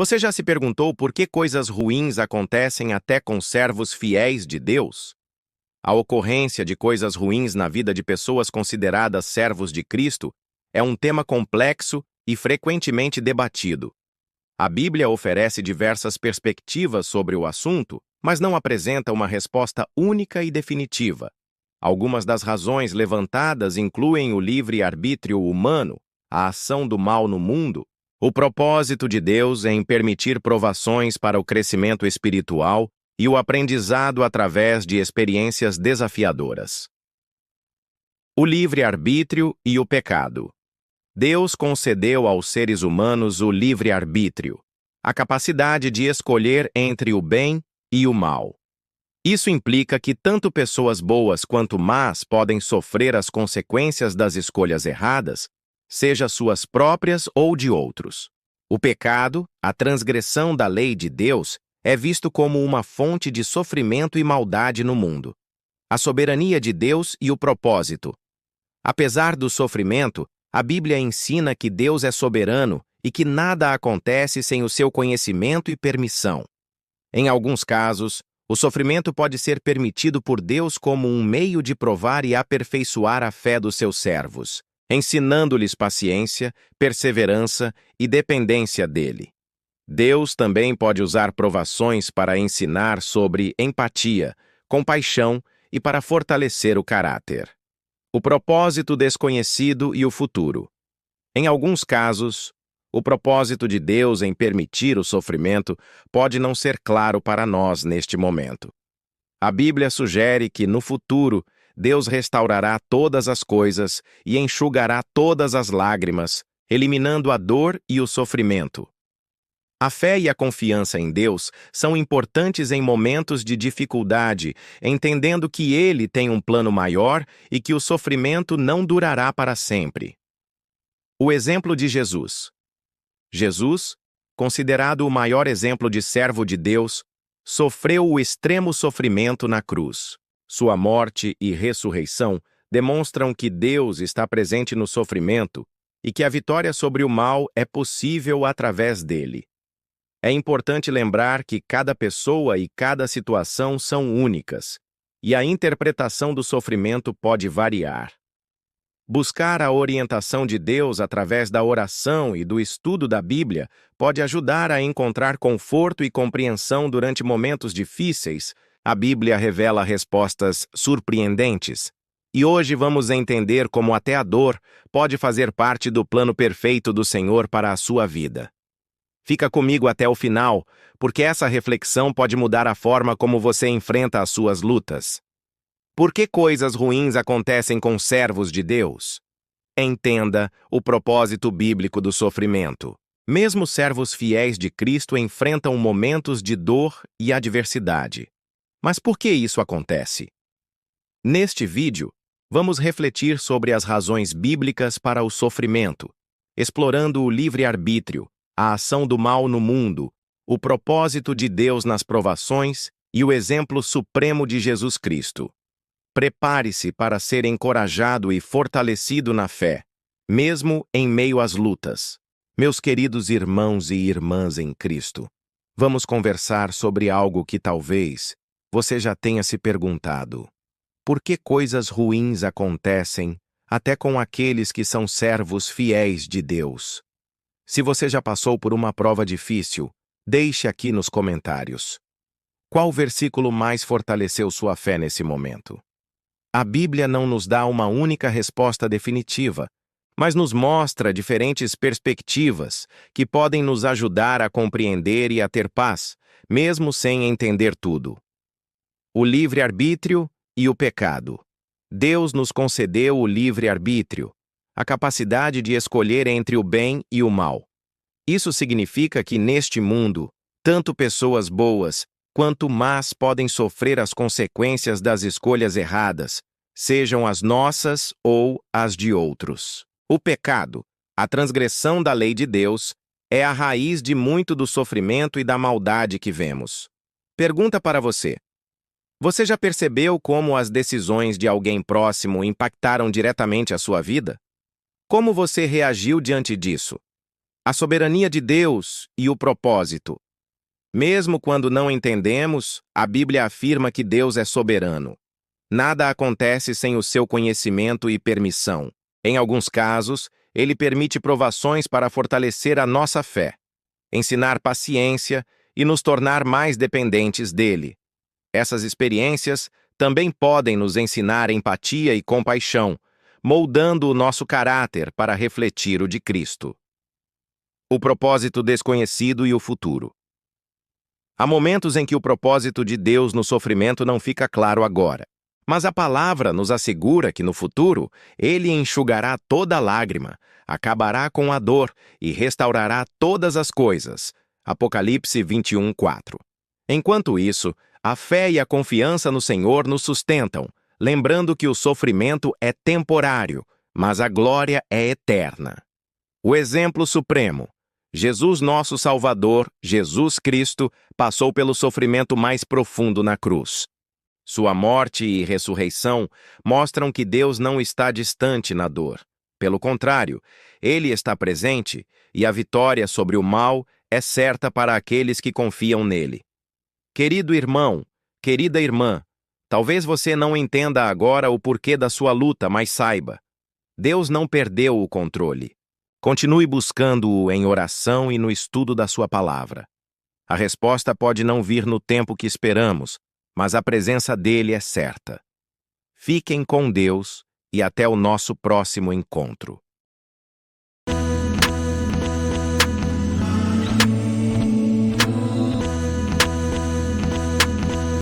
Você já se perguntou por que coisas ruins acontecem até com servos fiéis de Deus? A ocorrência de coisas ruins na vida de pessoas consideradas servos de Cristo é um tema complexo e frequentemente debatido. A Bíblia oferece diversas perspectivas sobre o assunto, mas não apresenta uma resposta única e definitiva. Algumas das razões levantadas incluem o livre-arbítrio humano, a ação do mal no mundo, o propósito de Deus em permitir provações para o crescimento espiritual e o aprendizado através de experiências desafiadoras. O livre-arbítrio e o pecado. Deus concedeu aos seres humanos o livre-arbítrio, a capacidade de escolher entre o bem e o mal. Isso implica que tanto pessoas boas quanto más podem sofrer as consequências das escolhas erradas, seja suas próprias ou de outros. O pecado, a transgressão da lei de Deus, é visto como uma fonte de sofrimento e maldade no mundo. A soberania de Deus e o propósito. Apesar do sofrimento, a Bíblia ensina que Deus é soberano e que nada acontece sem o seu conhecimento e permissão. Em alguns casos, o sofrimento pode ser permitido por Deus como um meio de provar e aperfeiçoar a fé dos seus servos, ensinando-lhes paciência, perseverança e dependência dele. Deus também pode usar provações para ensinar sobre empatia, compaixão e para fortalecer o caráter. O propósito desconhecido e o futuro. Em alguns casos, o propósito de Deus em permitir o sofrimento pode não ser claro para nós neste momento. A Bíblia sugere que, no futuro, Deus restaurará todas as coisas e enxugará todas as lágrimas, eliminando a dor e o sofrimento. A fé e a confiança em Deus são importantes em momentos de dificuldade, entendendo que Ele tem um plano maior e que o sofrimento não durará para sempre. O exemplo de Jesus. Jesus, considerado o maior exemplo de servo de Deus, sofreu o extremo sofrimento na cruz. Sua morte e ressurreição demonstram que Deus está presente no sofrimento e que a vitória sobre o mal é possível através dele. É importante lembrar que cada pessoa e cada situação são únicas, e a interpretação do sofrimento pode variar. Buscar a orientação de Deus através da oração e do estudo da Bíblia pode ajudar a encontrar conforto e compreensão durante momentos difíceis. A Bíblia revela respostas surpreendentes, e hoje vamos entender como até a dor pode fazer parte do plano perfeito do Senhor para a sua vida. Fica comigo até o final, porque essa reflexão pode mudar a forma como você enfrenta as suas lutas. Por que coisas ruins acontecem com servos de Deus? Entenda o propósito bíblico do sofrimento. Mesmo servos fiéis de Cristo enfrentam momentos de dor e adversidade. Mas por que isso acontece? Neste vídeo, vamos refletir sobre as razões bíblicas para o sofrimento, explorando o livre-arbítrio, a ação do mal no mundo, o propósito de Deus nas provações e o exemplo supremo de Jesus Cristo. Prepare-se para ser encorajado e fortalecido na fé, mesmo em meio às lutas. Meus queridos irmãos e irmãs em Cristo, vamos conversar sobre algo que talvez você já tenha se perguntado. Por que coisas ruins acontecem até com aqueles que são servos fiéis de Deus? Se você já passou por uma prova difícil, deixe aqui nos comentários. Qual versículo mais fortaleceu sua fé nesse momento? A Bíblia não nos dá uma única resposta definitiva, mas nos mostra diferentes perspectivas que podem nos ajudar a compreender e a ter paz, mesmo sem entender tudo. O livre-arbítrio e o pecado. Deus nos concedeu o livre-arbítrio, a capacidade de escolher entre o bem e o mal. Isso significa que neste mundo, tanto pessoas boas quanto más podem sofrer as consequências das escolhas erradas, sejam as nossas ou as de outros. O pecado, a transgressão da lei de Deus, é a raiz de muito do sofrimento e da maldade que vemos. Pergunta para você: você já percebeu como as decisões de alguém próximo impactaram diretamente a sua vida? Como você reagiu diante disso? A soberania de Deus e o propósito. Mesmo quando não entendemos, a Bíblia afirma que Deus é soberano. Nada acontece sem o seu conhecimento e permissão. Em alguns casos, ele permite provações para fortalecer a nossa fé, ensinar paciência e nos tornar mais dependentes dele. Essas experiências também podem nos ensinar empatia e compaixão, moldando o nosso caráter para refletir o de Cristo. O propósito desconhecido e o futuro. Há momentos em que o propósito de Deus no sofrimento não fica claro agora. Mas a palavra nos assegura que no futuro ele enxugará toda lágrima, acabará com a dor e restaurará todas as coisas. Apocalipse 21:4. Enquanto isso, a fé e a confiança no Senhor nos sustentam, lembrando que o sofrimento é temporário, mas a glória é eterna. O exemplo supremo. Jesus, nosso Salvador, Jesus Cristo, passou pelo sofrimento mais profundo na cruz. Sua morte e ressurreição mostram que Deus não está distante na dor. Pelo contrário, Ele está presente e a vitória sobre o mal é certa para aqueles que confiam nele. Querido irmão, querida irmã, talvez você não entenda agora o porquê da sua luta, mas saiba, Deus não perdeu o controle. Continue buscando-o em oração e no estudo da sua palavra. A resposta pode não vir no tempo que esperamos, mas a presença dele é certa. Fiquem com Deus e até o nosso próximo encontro.